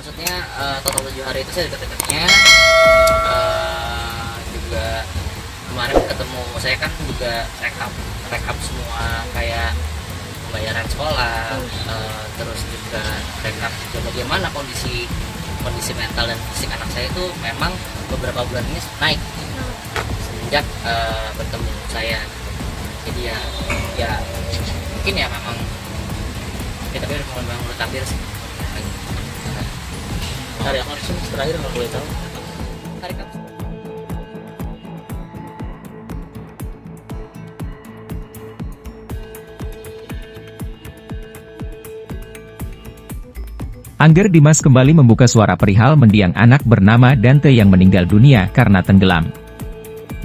maksudnya total 7 hari itu saya deket-deketnya. Juga kemarin ketemu, saya kan juga rekap semua kayak pembayaran sekolah, terus juga rekap juga bagaimana kondisi mental dan fisik anak saya itu memang beberapa bulan ini naik semenjak bertemu saya. Jadi ya mungkin ya memang kita memang menurut takdir sih. Hari Kamis terakhir kalau boleh tahu. Hari Kamis. Angger Dimas kembali membuka suara perihal mendiang anak bernama Dante yang meninggal dunia karena tenggelam.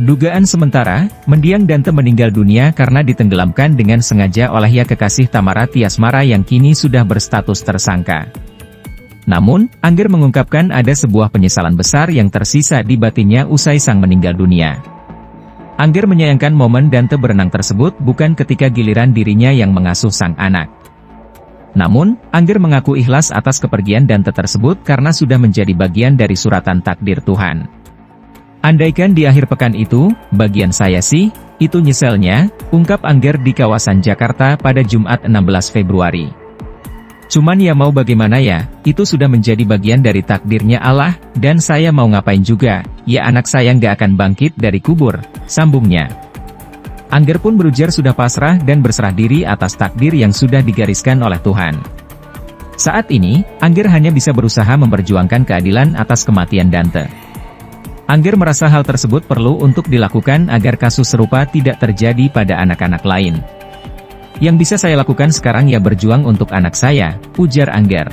Dugaan sementara, mendiang Dante meninggal dunia karena ditenggelamkan dengan sengaja oleh ya kekasih Tamara Tiasmara yang kini sudah berstatus tersangka. Namun, Angger mengungkapkan ada sebuah penyesalan besar yang tersisa di batinnya usai sang meninggal dunia. Angger menyayangkan momen Dante berenang tersebut bukan ketika giliran dirinya yang mengasuh sang anak. Namun, Angger mengaku ikhlas atas kepergian Dante tersebut karena sudah menjadi bagian dari suratan takdir Tuhan. Andaikan di akhir pekan itu, bagian saya sih, itu nyeselnya, ungkap Angger di kawasan Jakarta pada Jumat 16 Februari. Cuman ya mau bagaimana ya, itu sudah menjadi bagian dari takdirnya Allah, dan saya mau ngapain juga, ya anak saya nggak akan bangkit dari kubur, sambungnya. Angger pun berujar sudah pasrah dan berserah diri atas takdir yang sudah digariskan oleh Tuhan. Saat ini, Angger hanya bisa berusaha memperjuangkan keadilan atas kematian Dante. Angger merasa hal tersebut perlu untuk dilakukan agar kasus serupa tidak terjadi pada anak-anak lain. Yang bisa saya lakukan sekarang ya berjuang untuk anak saya, ujar Angger.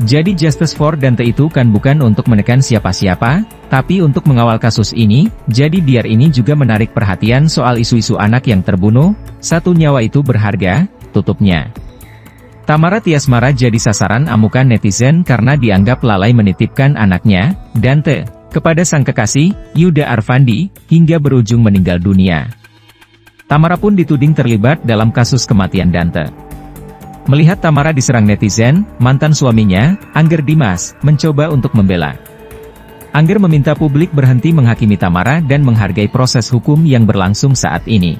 Jadi Justice for Dante itu kan bukan untuk menekan siapa-siapa, tapi untuk mengawal kasus ini, jadi biar ini juga menarik perhatian soal isu-isu anak yang terbunuh, satu nyawa itu berharga, tutupnya. Tamara Tiasmara jadi sasaran amukan netizen karena dianggap lalai menitipkan anaknya, Dante, kepada sang kekasih, Yuda Arfandi, hingga berujung meninggal dunia. Tamara pun dituding terlibat dalam kasus kematian Dante. Melihat Tamara diserang netizen, mantan suaminya, Angger Dimas, mencoba untuk membela. Angger meminta publik berhenti menghakimi Tamara dan menghargai proses hukum yang berlangsung saat ini.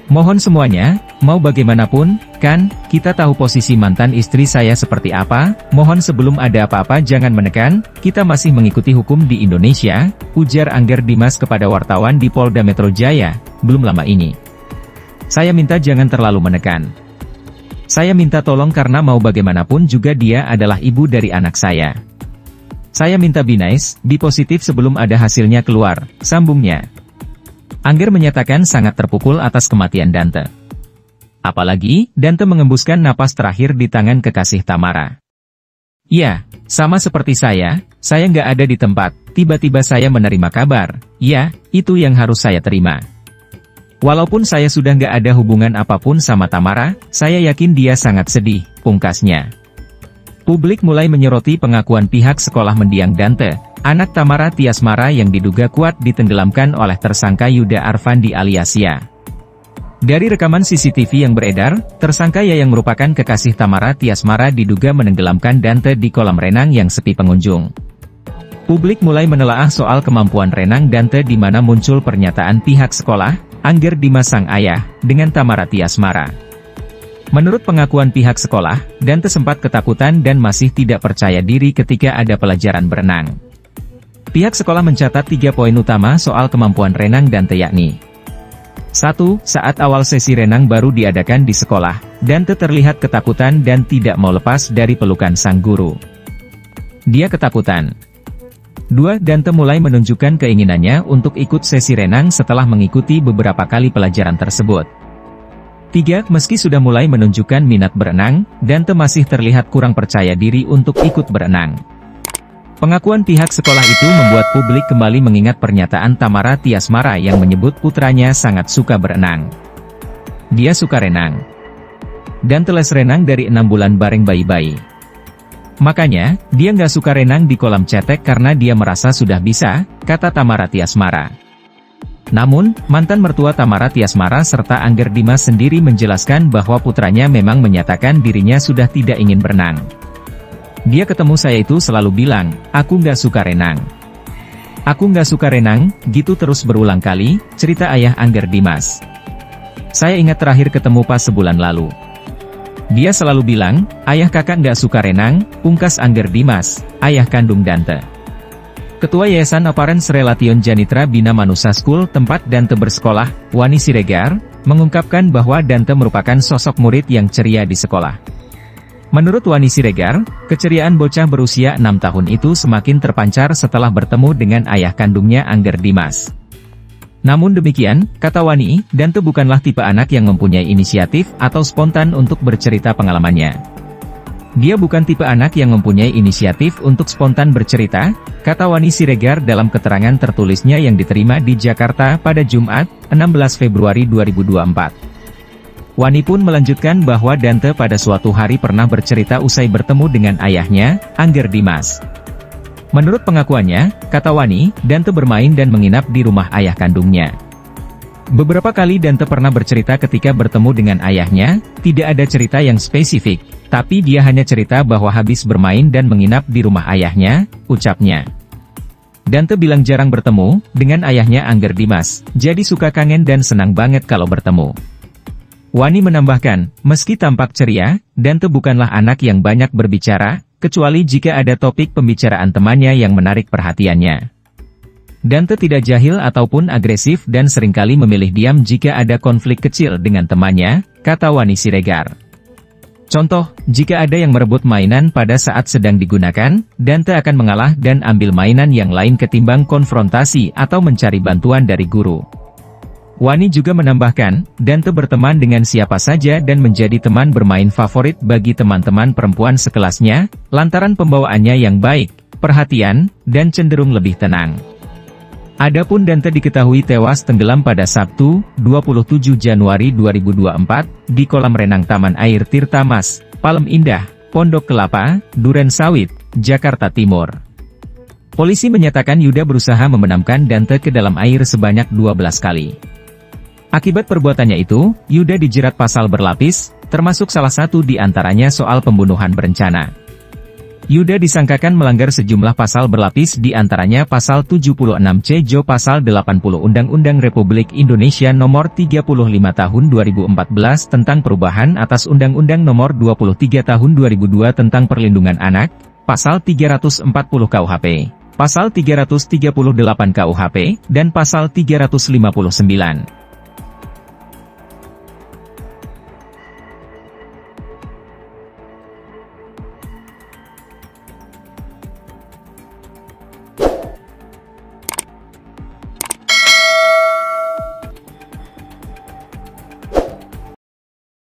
Mohon semuanya, mau bagaimanapun, kan, kita tahu posisi mantan istri saya seperti apa, mohon sebelum ada apa-apa jangan menekan, kita masih mengikuti hukum di Indonesia, ujar Angger Dimas kepada wartawan di Polda Metro Jaya, belum lama ini. Saya minta jangan terlalu menekan. Saya minta tolong karena mau bagaimanapun juga dia adalah ibu dari anak saya. Saya minta be nice, be positif sebelum ada hasilnya keluar, sambungnya. Angger menyatakan sangat terpukul atas kematian Dante. Apalagi, Dante mengembuskan napas terakhir di tangan kekasih Tamara. Ya, sama seperti saya nggak ada di tempat, tiba-tiba saya menerima kabar, ya, itu yang harus saya terima. Walaupun saya sudah nggak ada hubungan apapun sama Tamara, saya yakin dia sangat sedih, pungkasnya. Publik mulai menyoroti pengakuan pihak sekolah mendiang Dante, anak Tamara Tiasmara yang diduga kuat ditenggelamkan oleh tersangka Yuda Arfandi alias Ya. Dari rekaman CCTV yang beredar, tersangka Ya yang merupakan kekasih Tamara Tiasmara diduga menenggelamkan Dante di kolam renang yang sepi pengunjung. Publik mulai menelaah soal kemampuan renang Dante di mana muncul pernyataan pihak sekolah, Angger Dimas sang ayah, dengan Tamara Tiasmara. Menurut pengakuan pihak sekolah, Dante sempat ketakutan dan masih tidak percaya diri ketika ada pelajaran berenang. Pihak sekolah mencatat 3 poin utama soal kemampuan renang Dante yakni 1. Saat awal sesi renang baru diadakan di sekolah, Dante terlihat ketakutan dan tidak mau lepas dari pelukan sang guru. Dia ketakutan. 2. Dante mulai menunjukkan keinginannya untuk ikut sesi renang setelah mengikuti beberapa kali pelajaran tersebut. 3. Meski sudah mulai menunjukkan minat berenang, Dante masih terlihat kurang percaya diri untuk ikut berenang. Pengakuan pihak sekolah itu membuat publik kembali mengingat pernyataan Tamara Tiasmara yang menyebut putranya sangat suka berenang. Dia suka renang. Dante les renang dari 6 bulan bareng bayi-bayi. Makanya, dia nggak suka renang di kolam cetek karena dia merasa sudah bisa, kata Tamara Tiasmara. Namun, mantan mertua Tamara Tiasmara serta Angger Dimas sendiri menjelaskan bahwa putranya memang menyatakan dirinya sudah tidak ingin berenang. Dia ketemu saya itu selalu bilang, aku nggak suka renang. Aku nggak suka renang, gitu terus berulang kali, cerita ayah Angger Dimas. Saya ingat terakhir ketemu pas sebulan lalu. Dia selalu bilang, ayah kakak nggak suka renang, pungkas Angger Dimas, ayah kandung Dante. Ketua Yayasan Aparens Relation Janitra Bina Manusa School tempat Dante bersekolah, Wani Siregar, mengungkapkan bahwa Dante merupakan sosok murid yang ceria di sekolah. Menurut Wani Siregar, keceriaan bocah berusia 6 tahun itu semakin terpancar setelah bertemu dengan ayah kandungnya Angger Dimas. Namun demikian, kata Wani, Dante bukanlah tipe anak yang mempunyai inisiatif atau spontan untuk bercerita pengalamannya. Dia bukan tipe anak yang mempunyai inisiatif untuk spontan bercerita, kata Wani Siregar dalam keterangan tertulisnya yang diterima di Jakarta pada Jumat, 16 Februari 2024. Wani pun melanjutkan bahwa Dante pada suatu hari pernah bercerita usai bertemu dengan ayahnya, Angger Dimas. Menurut pengakuannya, kata Wani, Dante bermain dan menginap di rumah ayah kandungnya. Beberapa kali Dante pernah bercerita ketika bertemu dengan ayahnya, tidak ada cerita yang spesifik, tapi dia hanya cerita bahwa habis bermain dan menginap di rumah ayahnya, ucapnya. Dante bilang jarang bertemu dengan ayahnya Angger Dimas, jadi suka kangen dan senang banget kalau bertemu. Wani menambahkan, meski tampak ceria, Dante bukanlah anak yang banyak berbicara, kecuali jika ada topik pembicaraan temannya yang menarik perhatiannya. Dante tidak jahil ataupun agresif dan seringkali memilih diam jika ada konflik kecil dengan temannya, kata Wani Siregar. Contoh, jika ada yang merebut mainan pada saat sedang digunakan, Dante akan mengalah dan ambil mainan yang lain ketimbang konfrontasi atau mencari bantuan dari guru. Wani juga menambahkan, Dante berteman dengan siapa saja dan menjadi teman bermain favorit bagi teman-teman perempuan sekelasnya, lantaran pembawaannya yang baik, perhatian, dan cenderung lebih tenang. Adapun Dante diketahui tewas tenggelam pada Sabtu, 27 Januari 2024, di kolam renang Taman Air Tirta Mas, Palem Indah, Pondok Kelapa, Duren Sawit, Jakarta Timur. Polisi menyatakan Yuda berusaha membenamkan Dante ke dalam air sebanyak 12 kali. Akibat perbuatannya itu, Yuda dijerat pasal berlapis, termasuk salah satu di antaranya soal pembunuhan berencana. Yuda disangkakan melanggar sejumlah pasal berlapis di antaranya pasal 76C Jo pasal 80 Undang-Undang Republik Indonesia Nomor 35 Tahun 2014 tentang perubahan atas Undang-Undang Nomor 23 Tahun 2002 tentang Perlindungan Anak, pasal 340 KUHP, pasal 338 KUHP, dan pasal 359.